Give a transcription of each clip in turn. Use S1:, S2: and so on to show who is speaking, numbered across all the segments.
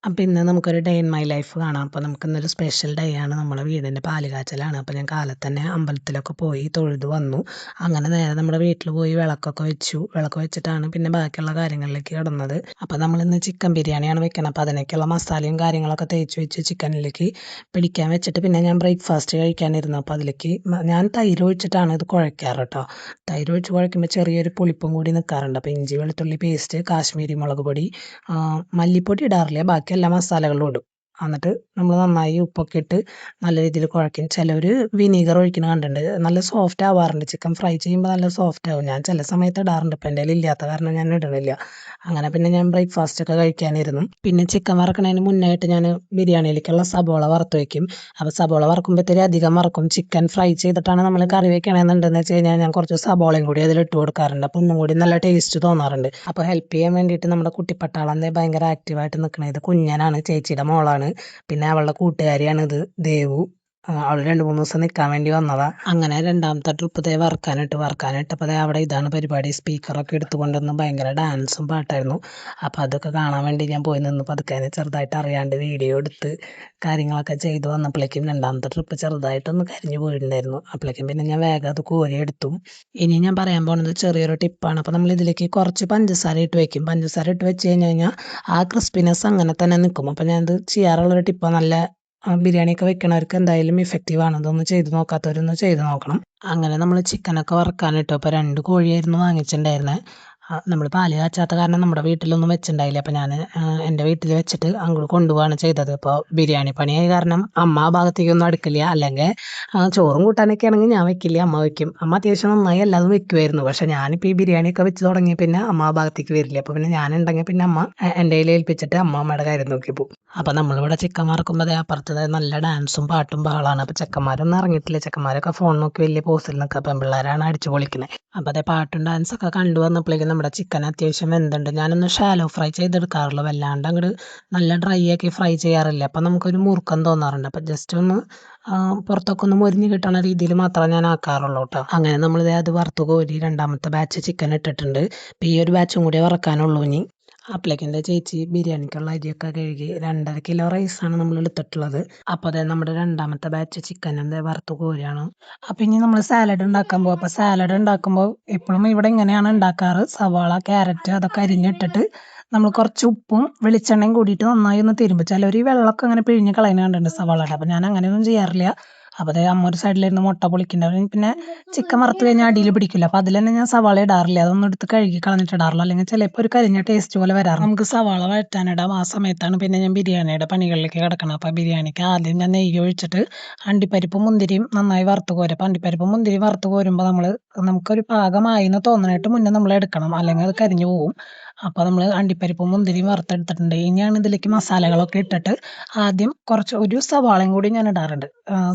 S1: അപ്പം ഇന്ന് നമുക്കൊരു ഡേ ഇൻ മൈ ലൈഫ് കാണാം. അപ്പോൾ നമുക്കിന്നൊരു സ്പെഷ്യൽ ഡേ ആണ്. നമ്മുടെ വീടിൻ്റെ പാല് കാച്ചലാണ്. അപ്പോൾ ഞാൻ കാലത്ത് തന്നെ അമ്പലത്തിലൊക്കെ പോയി തൊഴുത് വന്നു. അങ്ങനെ നേരെ നമ്മുടെ വീട്ടിൽ പോയി വിളക്കൊക്കെ വെച്ചു. വിളക്ക് വെച്ചിട്ടാണ് പിന്നെ ബാക്കിയുള്ള കാര്യങ്ങളിലേക്ക് കിടന്നത്. അപ്പോൾ നമ്മളിന്ന് ചിക്കൻ ബിരിയാണിയാണ് വെക്കുന്നത്. അപ്പോൾ അതിനൊക്കെയുള്ള മസാലയും കാര്യങ്ങളൊക്കെ തേച്ച് വെച്ച് ചിക്കനിലേക്ക് പിടിക്കാൻ വെച്ചിട്ട് പിന്നെ ഞാൻ ബ്രേക്ക്ഫാസ്റ്റ് കഴിക്കാനിരുന്നു. അപ്പോൾ അതിലേക്ക് ഞാൻ തൈര് ഒഴിച്ചിട്ടാണ് ഇത് കുഴയ്ക്കാറ് കേട്ടോ. തൈര് ഒഴിച്ച് കുഴയ്ക്കുമ്പോൾ ചെറിയൊരു പുളിപ്പും കൂടി നിൽക്കാറുണ്ട്. അപ്പോൾ ഇഞ്ചി വെളുത്തുള്ളി പേസ്റ്റ്, കാശ്മീരി മുളക് പൊടി, മല്ലിപ്പൊടി ഇടാറില്ല, ബാക്കി എല്ലാ മസാലകളും ഇടും. എന്നിട്ട് നമ്മൾ നന്നായി ഉപ്പൊക്കെ ഇട്ട് നല്ല രീതിയിൽ കുഴയ്ക്കും. ചിലർ വിനീഗർ ഒഴിക്കുന്ന കണ്ടിട്ടുണ്ട്, നല്ല സോഫ്റ്റ് ആവാറുണ്ട്. ചിക്കൻ ഫ്രൈ ചെയ്യുമ്പോൾ നല്ല സോഫ്റ്റ് ആവും. ഞാൻ ചില സമയത്ത് ഇടാറുണ്ട്, ഇപ്പം എൻ്റെ കയ്യിൽ ഇല്ലാത്ത കാരണം ഞാൻ ഇടണില്ല. അങ്ങനെ പിന്നെ ഞാൻ ബ്രേക്ക്ഫാസ്റ്റ് ഒക്കെ കഴിക്കാനിരുന്നു. പിന്നെ ചിക്കൻ വറക്കണതിന് മുന്നായിട്ട് ഞാൻ ബിരിയാണിയിലേക്കുള്ള സബോള വറുത്ത് വയ്ക്കും. അപ്പോൾ സബോള വറക്കുമ്പോഴത്തേക്ക് അധികം വറക്കും. ചിക്കൻ ഫ്രൈ ചെയ്തിട്ടാണ് നമ്മൾ കറി വെക്കണമെന്നുണ്ടെന്ന് വെച്ച് കഴിഞ്ഞാൽ ഞാൻ കുറച്ച് സബോളയും കൂടി അതിൽ ഇട്ട് കൊടുക്കാറുണ്ട്. അപ്പോൾ ഒന്നും കൂടി നല്ല ടേസ്റ്റ് തോന്നാറുണ്ട്. അപ്പോൾ ഹെൽപ്പ് ചെയ്യാൻ വേണ്ടിയിട്ട് നമ്മുടെ കുട്ടിപ്പട്ടാളം ഭയങ്കര ആക്റ്റീവായിട്ട് നിൽക്കണത് കുഞ്ഞനാണ്, ചേച്ചിയുടെ മോളാണ്. പിന്നെ അവളുടെ കൂട്ടുകാരിയാണ് ഇത്, ദേവു. അവൾ 2-3 ദിവസം നിൽക്കാൻ വേണ്ടി വന്നതാ. അങ്ങനെ രണ്ടാമത്തെ ട്രിപ്പ് വറക്കാനിട്ടപ്പോൾ അവിടെ ഇതാണ് പരിപാടി. സ്പീക്കറൊക്കെ എടുത്തുകൊണ്ടുവന്ന് ഭയങ്കര ഡാൻസും പാട്ടായിരുന്നു. അപ്പോൾ അതൊക്കെ കാണാൻ വേണ്ടി ഞാൻ പോയി നിന്ന് പതുക്കെ ചെറുതായിട്ട് അറിയാണ്ട് വീഡിയോ എടുത്ത് കാര്യങ്ങളൊക്കെ ചെയ്ത് വന്നപ്പോഴേക്കും രണ്ടാമത്തെ ട്രിപ്പ് ചെറുതായിട്ടൊന്ന് കരിഞ്ഞു പോയിട്ടുണ്ടായിരുന്നു. അപ്പോഴേക്കും പിന്നെ ഞാൻ വേഗം അത് കോരിയെടുത്തു. ഇനി ഞാൻ പറയാൻ പോകുന്നത് ചെറിയൊരു ടിപ്പാണ്. അപ്പോൾ നമ്മൾ ഇതിലേക്ക് കുറച്ച് പഞ്ചസാര ഇട്ട് വയ്ക്കും. പഞ്ചസാര ഇട്ട് വെച്ച് കഴിഞ്ഞാൽ ആ ക്രിസ്പിനെസ് അങ്ങനെ തന്നെ നിൽക്കും. അപ്പോൾ ഞാനത് ചെയ്യാറുള്ളൊരു ടിപ്പാണ്. നല്ല ബിരിയാണിയൊക്കെ വെക്കണവർക്ക് എന്തായാലും ഇഫക്റ്റീവാണ്. ഇതൊന്ന് ചെയ്ത് നോക്കാത്തവരൊന്ന് ചെയ്ത് നോക്കണം. അങ്ങനെ നമ്മൾ ചിക്കനൊക്കെ വറുക്കാനിട്ടു. അപ്പോൾ 2 കോഴിയായിരുന്നു വാങ്ങിച്ചിട്ടുണ്ടായിരുന്നത്. നമ്മൾ പാല് കാച്ചാത്ത കാരണം നമ്മുടെ വീട്ടിലൊന്നും വെച്ചിട്ടുണ്ടായില്ല. അപ്പോൾ ഞാൻ എൻ്റെ വീട്ടിൽ വെച്ചിട്ട് അങ്ങോട്ട് കൊണ്ടുപോവാണ് ചെയ്തത്. അപ്പോൾ ബിരിയാണി പണിയായ കാരണം അമ്മ ആ ഭാഗത്തേക്കൊന്നും അടുക്കില്ല. അല്ലെങ്കിൽ ചോറും കൂട്ടാനൊക്കെ ആണെങ്കിൽ ഞാൻ വെക്കില്ല, അമ്മ വെക്കും. അമ്മ അത്യാവശ്യം നന്നായി എല്ലാതും വെക്കുമായിരുന്നു. പക്ഷേ ഞാനിപ്പോൾ ഈ ബിരിയാണിയൊക്കെ വെച്ച് തുടങ്ങിയ പിന്നെ അമ്മ ആ ഭാഗത്തേക്ക് വരില്ല. അപ്പോൾ പിന്നെ ഞാനുണ്ടെങ്കിൽ പിന്നെ അമ്മ എൻ്റെ കയ്യിൽ ഏൽപ്പിച്ചിട്ട് അമ്മയുടെ കാര്യം നോക്കി പോകും. അപ്പോൾ നമ്മളിവിടെ ചിക്കൻ വറക്കുമ്പോൾ അപ്പുറത്ത് നല്ല ഡാൻസും പാട്ടും ബഹളമാണ്. അപ്പോൾ ചെക്കന്മാരൊന്നും ഇറങ്ങിയിട്ടില്ല. ചെക്കന്മാരൊക്കെ ഫോൺ നോക്കി വലിയ പോസ്റ്റിൽ നിൽക്കുക. പെൺപിള്ളേരാണ് അടിച്ചു പൊളിക്കുന്നത്. അപ്പോൾ പാട്ടും ഡാൻസൊക്കെ കണ്ടു വന്നപ്പോഴേക്കും നമ്മുടെ ചിക്കൻ അത്യാവശ്യം വെന്തുണ്ട്. ഞാനൊന്ന് ഷാലോ ഫ്രൈ ചെയ്തെടുക്കാറുള്ളൂ, വല്ലാണ്ട് അങ്ങോട്ട് നല്ല ഡ്രൈ ആക്കി ഫ്രൈ ചെയ്യാറില്ല. അപ്പം നമുക്കൊരു മുറുക്കം തോന്നാറുണ്ട്. അപ്പം ജസ്റ്റ് ഒന്ന് പുറത്തൊക്കെ ഒന്ന് മൊരിഞ്ഞ് കിട്ടണ രീതിയിൽ മാത്രമേ ഞാൻ ആക്കാറുള്ളൂ കേട്ടോ. അങ്ങനെ നമ്മളിത് അത് വറുത്ത് കോരി രണ്ടാമത്തെ ബാച്ച് ചിക്കൻ ഇട്ടിട്ടുണ്ട്. അപ്പം ഈ ഒരു ബാച്ചും കൂടി വറക്കാനുള്ളൂ ഇനി. അപ്പോഴേക്കും എൻ്റെ ചേച്ചി ബിരിയാണിക്കുള്ള അരിയൊക്കെ കഴുകി 2.5 കിലോ റൈസാണ് നമ്മൾ എടുത്തിട്ടുള്ളത്. അപ്പോൾ നമ്മുടെ രണ്ടാമത്തെ ബാച്ച് ചിക്കൻ വറുത്ത് കോരിയാണ്. അപ്പം ഇനി നമ്മൾ സാലഡ് ഉണ്ടാക്കാൻ പോകും. അപ്പോൾ സാലഡ് ഉണ്ടാക്കുമ്പോൾ എപ്പോഴും ഇവിടെ ഇങ്ങനെയാണ് ഉണ്ടാക്കാറ്. സവാള, ക്യാരറ്റ് അതൊക്കെ അരിഞ്ഞിട്ടിട്ട് നമ്മൾ കുറച്ച് ഉപ്പും വെളിച്ചെണ്ണയും കൂടിയിട്ട് നന്നായി ഒന്ന് തിരുമ്പും. ചിലർ ഈ വെള്ളമൊക്കെ അങ്ങനെ പിഴിഞ്ഞ് കളയുന്ന കണ്ടിട്ടുണ്ട് സവാളയുടെ. അപ്പോൾ ഞാൻ അങ്ങനെയൊന്നും ചെയ്യാറില്ല. അപ്പോൾ അമ്മ ഒരു സൈഡിലിരുന്ന് മുട്ട പൊളിക്കുന്നുണ്ടാവും. പിന്നെ ചിക്കൻ വറുത്ത് കഴിഞ്ഞാൽ അടിയിൽ പിടിക്കില്ല. അപ്പോൾ അതിൽ തന്നെ ഞാൻ സവാള ഇടാറില്ല. അതൊന്നും എടുത്ത് കഴുകി കളഞ്ഞിട്ട് ഇടാറില്ല. അല്ലെങ്കിൽ ചിലപ്പോൾ ഒരു കരിഞ്ഞ ടേസ്റ്റ് പോലെ വരാറുണ്ട്. നമുക്ക് സവാള വഴറ്റാനിടാം. ആ സമയത്താണ് പിന്നെ ഞാൻ ബിരിയാണിയുടെ പണികളിലേക്ക് കിടക്കണം. അപ്പോൾ ബിരിയാണിക്ക് ആദ്യം ഞാൻ നെയ്യ് ഒഴിച്ചിട്ട് അണ്ടിപ്പരിപ്പും മുന്തിരിയും നന്നായി വറുത്ത് കോരും. അപ്പോൾ അണ്ടിപ്പരിപ്പും മുന്തിരിയും വറുത്ത് കോരുമ്പോൾ നമുക്കൊരു പാകമായി എന്ന് തോന്നാനായിട്ട് മുന്നേ നമ്മൾ എടുക്കണം, അല്ലെങ്കിൽ അത് കരിഞ്ഞു പോകും. അപ്പോൾ നമ്മൾ അണ്ടിപ്പരിപ്പും മുന്തിരിയും വറുത്തെടുത്തിട്ടുണ്ട്. ഇനിയാണ് ഇതിലേക്ക് മസാലകളൊക്കെ ഇട്ടിട്ട് ആദ്യം ഒരു സവാളയും കൂടി ഞാൻ ഇടാറുണ്ട്.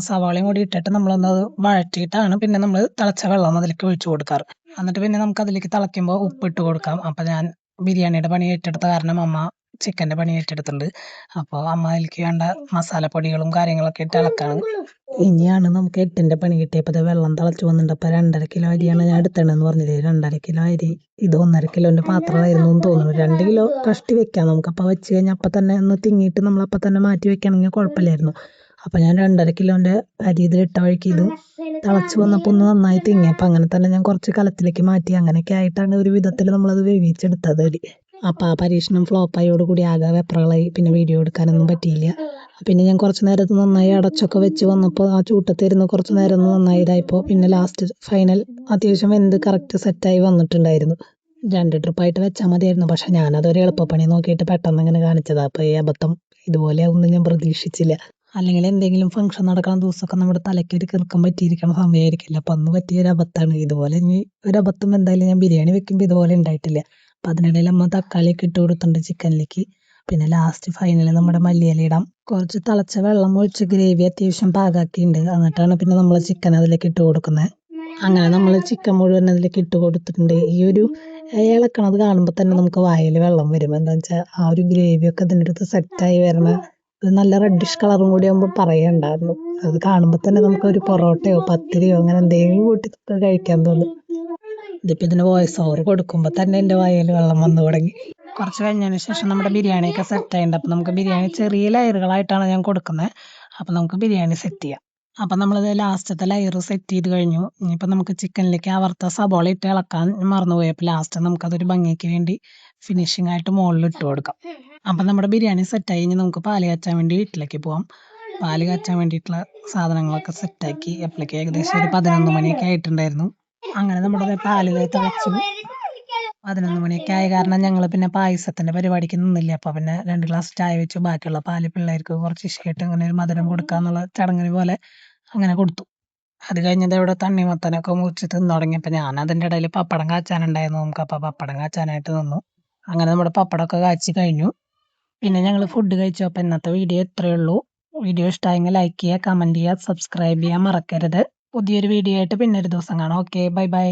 S1: സവാളയും കൂടി ഇട്ടിട്ട് നമ്മളൊന്നത് വഴറ്റിയിട്ടാണ് പിന്നെ നമ്മൾ തിളച്ച വെള്ളം അതിലേക്ക് ഒഴിച്ചു കൊടുക്കാറ്. എന്നിട്ട് പിന്നെ നമുക്ക് അതിലേക്ക് തിളയ്ക്കുമ്പോൾ ഉപ്പിട്ട് കൊടുക്കാം. അപ്പോൾ ഞാൻ ബിരിയാണിയുടെ പണി ഏറ്റെടുത്ത കാരണം അമ്മ ചിക്കൻ്റെ പണി ഏറ്റെടുത്തിട്ടുണ്ട്. അപ്പോൾ അമ്മ അതിലേക്ക് വേണ്ട മസാലപ്പൊടികളും കാര്യങ്ങളൊക്കെ ഇട്ട് ഇളക്കാണ്. ഇനിയാണ് നമുക്ക് 8ൻ്റെ പണി കിട്ടിയപ്പോൾ വെള്ളം തിളച്ച് വന്നിട്ടുണ്ട്. അപ്പോൾ 2.5 കിലോ അരിയാണ് ഞാൻ എടുത്തതെന്ന് പറഞ്ഞില്ലേ. 2.5 കിലോ അരി, ഇത് 1.5 കിലോൻ്റെ പാത്രമായിരുന്നു എന്ന് തോന്നുന്നു. 2 കിലോ കഷ്ടി വെക്കാം നമുക്ക്. അപ്പോൾ വെച്ച് കഴിഞ്ഞാൽ അപ്പം തന്നെ ഒന്ന് തിങ്ങിയിട്ട് നമ്മളപ്പം തന്നെ മാറ്റി വെക്കുകയാണെങ്കിൽ കുഴപ്പമില്ലായിരുന്നു. അപ്പോൾ ഞാൻ 2.5 കിലോൻ്റെ അരി ഇതിലിട്ട വഴിക്ക് ഇത് തിളച്ച് വന്നപ്പോൾ ഒന്ന് നന്നായി തിങ്ങി. അപ്പം അങ്ങനെ തന്നെ ഞാൻ കുറച്ച് കലത്തിലേക്ക് മാറ്റി. അങ്ങനെയൊക്കെ ആയിട്ടാണ് ഒരു വിധത്തിൽ നമ്മളത് വേവിച്ചെടുത്തത് അരി. അപ്പോൾ ആ പരീക്ഷണം ഫ്ലോപ്പായോടുകൂടി ആകെ വെപ്രകളായി. പിന്നെ വീഡിയോ എടുക്കാനൊന്നും പറ്റിയില്ല. പിന്നെ ഞാൻ കുറച്ച് നേരത്ത് നന്നായി അടച്ചൊക്കെ വെച്ച് വന്നപ്പോൾ ആ ചൂട്ടത്തിരുന്ന് കുറച്ച് നേരം ഒന്ന് നന്നായി ഇതായപ്പോൾ പിന്നെ ലാസ്റ്റ് ഫൈനൽ അത്യാവശ്യം വെന്ത് കറക്റ്റ് സെറ്റായി വന്നിട്ടുണ്ടായിരുന്നു. 2 ട്രിപ്പായിട്ട് വെച്ചാൽ മതിയായിരുന്നു. പക്ഷേ ഞാനതൊരു എളുപ്പപ്പണി നോക്കിയിട്ട് പെട്ടെന്ന് ഇങ്ങനെ കാണിച്ചതാണ്. അപ്പോൾ ഈ അബദ്ധം ഇതുപോലെ ഒന്നും ഞാൻ പ്രതീക്ഷിച്ചില്ല. അല്ലെങ്കിൽ എന്തെങ്കിലും ഫംഗ്ഷൻ നടക്കുന്ന ദിവസമൊക്കെ നമ്മുടെ തലയ്ക്കൊരു കിറുക്കം പറ്റിയിരിക്കണ സമയമായിരിക്കില്ല. അപ്പം അന്ന് പറ്റിയൊരു അബദ്ധമാണ്. ഇതുപോലെ ഇനി ഒരു അബദ്ധം എന്തായാലും ഞാൻ ബിരിയാണി വെക്കുമ്പോൾ ഇതുപോലെ ഉണ്ടായിട്ടില്ല. അപ്പം അതിനിടയിൽ അമ്മ തക്കാളിയൊക്കെ ഇട്ട് കൊടുത്തിട്ടുണ്ട് ചിക്കനിലേക്ക്. പിന്നെ ലാസ്റ്റ് ഫൈനൽ നമ്മുടെ മല്ലിയില ഇടാം. കുറച്ച് തിളച്ച വെള്ളം ഒഴിച്ച് ഗ്രേവി അത്യാവശ്യം പാകാക്കിയിട്ടുണ്ട്. എന്നിട്ടാണ് പിന്നെ നമ്മൾ ചിക്കൻ അതിലേക്ക് ഇട്ട് കൊടുക്കുന്നത്. അങ്ങനെ നമ്മൾ ചിക്കൻ മുഴുവൻ അതിലേക്ക് ഇട്ട് കൊടുത്തിട്ടുണ്ട്. ഈ ഒരു ഇളക്കണത് കാണുമ്പോൾ തന്നെ നമുക്ക് വായിൽ വെള്ളം വരും. എന്താണെന്ന് വെച്ചാൽ ആ ഒരു ഗ്രേവിയൊക്കെ അതിൻ്റെ അടുത്ത് സെറ്റായി വരണ നല്ല റെഡിഷ് കളറും കൂടി ആകുമ്പോൾ പറയണ്ടായിരുന്നു. അത് കാണുമ്പോൾ തന്നെ നമുക്കൊരു പൊറോട്ടയോ പത്തിരിയോ അങ്ങനെ എന്തെങ്കിലും കൂട്ടി കഴിക്കാൻ തോന്നും. ഇതിപ്പോൾ ഇതിന് വോയിസ് ഓവർ കൊടുക്കുമ്പോൾ തന്നെ എൻ്റെ വായിൽ വെള്ളം വന്നു തുടങ്ങി. കുറച്ച് കഴിഞ്ഞതിന് ശേഷം നമ്മുടെ ബിരിയാണിയൊക്കെ സെറ്റ് ആയിട്ടുണ്ട്. അപ്പോൾ നമുക്ക് ബിരിയാണി ചെറിയ ലെയറുകളായിട്ടാണ് ഞാൻ കൊടുക്കുന്നത്. അപ്പോൾ നമുക്ക് ബിരിയാണി സെറ്റ് ചെയ്യാം. അപ്പം നമ്മളിത് ലാസ്റ്റത്തെ ലെയർ സെറ്റ് ചെയ്ത് കഴിഞ്ഞു. ഇനിയിപ്പോൾ നമുക്ക് ചിക്കനിലേക്ക് ആ വറുത്ത സബോള ഇട്ട് ഇളക്കാൻ മറന്നുപോയി. അപ്പോൾ ലാസ്റ്റ് നമുക്കതൊരു ഭംഗിക്ക് വേണ്ടി ഫിനിഷിംഗ് ആയിട്ട് മുകളിൽ ഇട്ട് കൊടുക്കാം. അപ്പം നമ്മുടെ ബിരിയാണി സെറ്റായി. ഇനി നമുക്ക് പാല് കാച്ചാൻ വേണ്ടി വീട്ടിലേക്ക് പോകാം. പാല് കാച്ചാൻ വേണ്ടിയിട്ടുള്ള സാധനങ്ങളൊക്കെ സെറ്റാക്കി. അപ്പോഴേക്ക് ഏകദേശം ഒരു 11 മണിയൊക്കെ ആയിട്ടുണ്ടായിരുന്നു. അങ്ങനെ നമ്മുടെ പാല് തിളച്ചു. 11 മണിയൊക്കെ ആയ കാരണം ഞങ്ങൾ പിന്നെ പായസത്തിൻ്റെ പരിപാടിക്ക് നിന്നില്ല. അപ്പോൾ പിന്നെ 2 ഗ്ലാസ് ചായ വെച്ചു. ബാക്കിയുള്ള പാല് പിള്ളേർക്ക് കുറച്ച് ഇഷ്ടമായിട്ട് അങ്ങനെ ഒരു മധുരം കൊടുക്കുക എന്നുള്ള ചടങ്ങിന് പോലെ അങ്ങനെ കൊടുത്തു. അത് കഴിഞ്ഞത് ഇവിടെ തണ്ണിമത്തനൊക്കെ മുറിച്ച് തിന്നു തുടങ്ങിയപ്പോൾ ഞാൻ അതിൻ്റെ ഇടയിൽ പപ്പടം കാച്ചാനുണ്ടായിരുന്നു. നമുക്ക് അപ്പോൾ പപ്പടം കാച്ചാനായിട്ട് നിന്നു. അങ്ങനെ നമ്മുടെ പപ്പടമൊക്കെ കാച്ചി കഴിഞ്ഞു. പിന്നെ ഞങ്ങൾ ഫുഡ് കഴിച്ചു. അപ്പോൾ ഇന്നത്തെ വീഡിയോ ഇത്രയേ ഉള്ളൂ. വീഡിയോ ഇഷ്ടമായെങ്കിൽ ലൈക്ക് ചെയ്യുക, കമൻറ്റ് ചെയ്യുക, സബ്സ്ക്രൈബ് ചെയ്യാൻ മറക്കരുത്. പുതിയൊരു വീഡിയോ ആയിട്ട് പിന്നെ ഒരു ദിവസം കാണാം. Okay, bye bye.